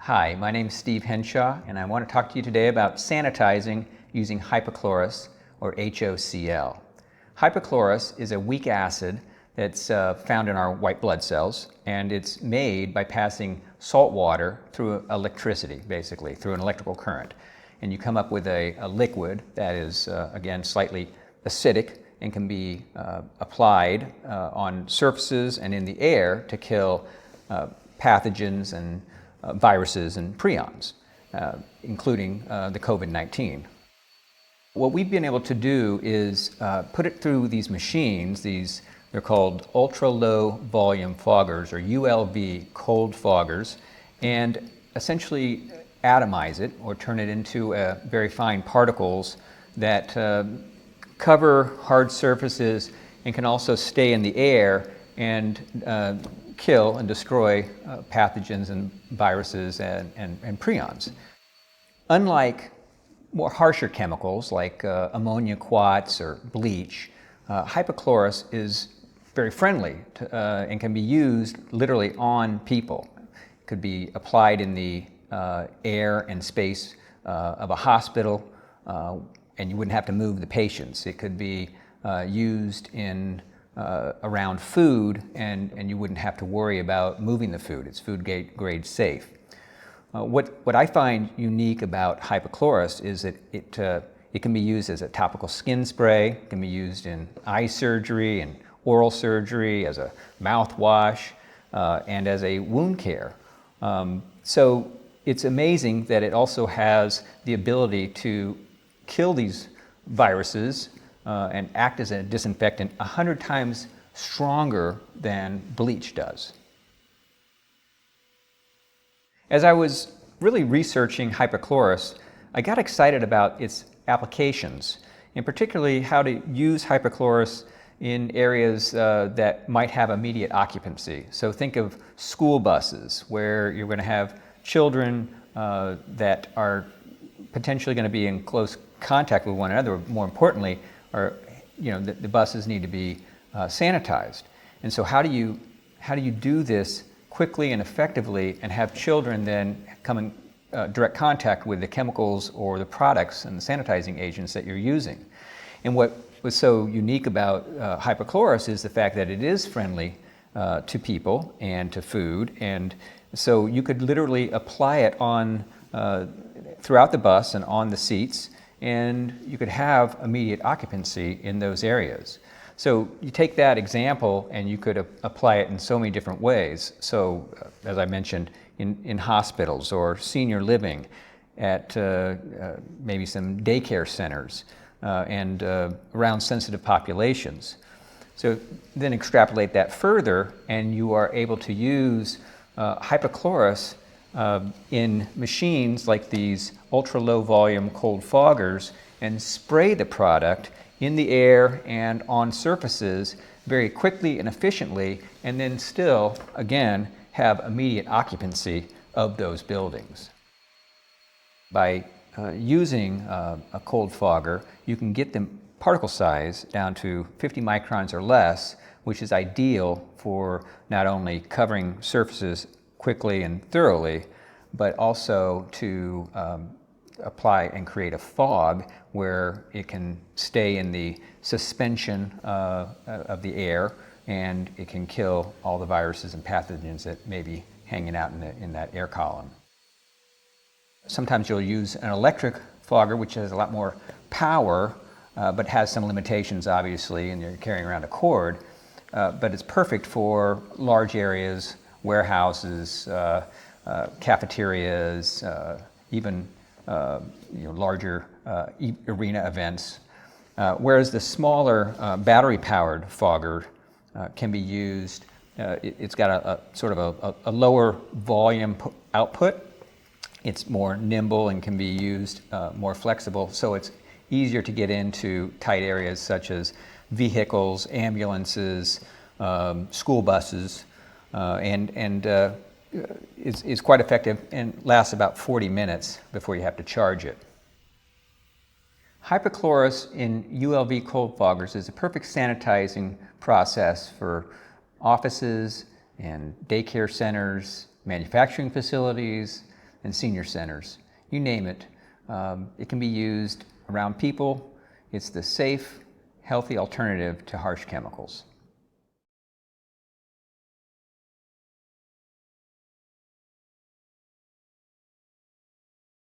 Hi, my name is Steve Henshaw, and I want to talk to you today about sanitizing using hypochlorous, or HOCl. Hypochlorous is a weak acid that's found in our white blood cells, and it's made by passing salt water through electricity, basically, through an electrical current. And you come up with a liquid that is, again, slightly acidic and can be applied on surfaces and in the air to kill pathogens and viruses and prions, including the COVID-19. What we've been able to do is put it through these machines. They're called ultra-low volume foggers, or ULV cold foggers, and essentially atomize it or turn it into very fine particles that cover hard surfaces and can also stay in the air and kill and destroy pathogens and viruses and prions. Unlike more harsher chemicals like ammonia quats or bleach, hypochlorous is very friendly and can be used literally on people. It could be applied in the air and space of a hospital, and you wouldn't have to move the patients. It could be used in around food, and you wouldn't have to worry about moving the food. It's food grade safe. What I find unique about hypochlorous is that it can be used as a topical skin spray, it can be used in eye surgery and oral surgery, as a mouthwash, and as a wound care. So it's amazing that it also has the ability to kill these viruses and act as a disinfectant 100 times stronger than bleach does. As I was really researching hypochlorous, I got excited about its applications, and particularly how to use hypochlorous in areas that might have immediate occupancy. So think of school buses, where you're going to have children that are potentially going to be in close contact with one another. More importantly, the buses need to be sanitized. And so how do you do this quickly and effectively and have children then come in direct contact with the chemicals or the products and the sanitizing agents that you're using? And what was so unique about hypochlorous is the fact that it is friendly to people and to food, and so you could literally apply it on throughout the bus and on the seats, and you could have immediate occupancy in those areas. So you take that example and you could apply it in so many different ways. So as I mentioned, in hospitals or senior living, at maybe some daycare centers, and around sensitive populations. So then extrapolate that further, and you are able to use hypochlorous in machines like these ultra-low volume cold foggers and spray the product in the air and on surfaces very quickly and efficiently, and then still, again, have immediate occupancy of those buildings. By using a cold fogger, you can get the particle size down to 50 microns or less, which is ideal for not only covering surfaces quickly and thoroughly, but also to apply and create a fog where it can stay in the suspension of the air, and it can kill all the viruses and pathogens that may be hanging out in that air column. Sometimes you'll use an electric fogger, which has a lot more power, but has some limitations, obviously, and you're carrying around a cord. But it's perfect for large areas, warehouses, cafeterias, even larger arena events. Whereas the smaller battery-powered fogger can be used. It's got a sort of a lower volume output. It's more nimble and can be used more flexible, so it's easier to get into tight areas such as vehicles, ambulances, school buses, and is quite effective and lasts about 40 minutes before you have to charge it. Hypochlorous in ULV cold foggers is a perfect sanitizing process for offices and daycare centers, manufacturing facilities, and senior centers. You name it. It can be used around people. It's the safe, healthy alternative to harsh chemicals.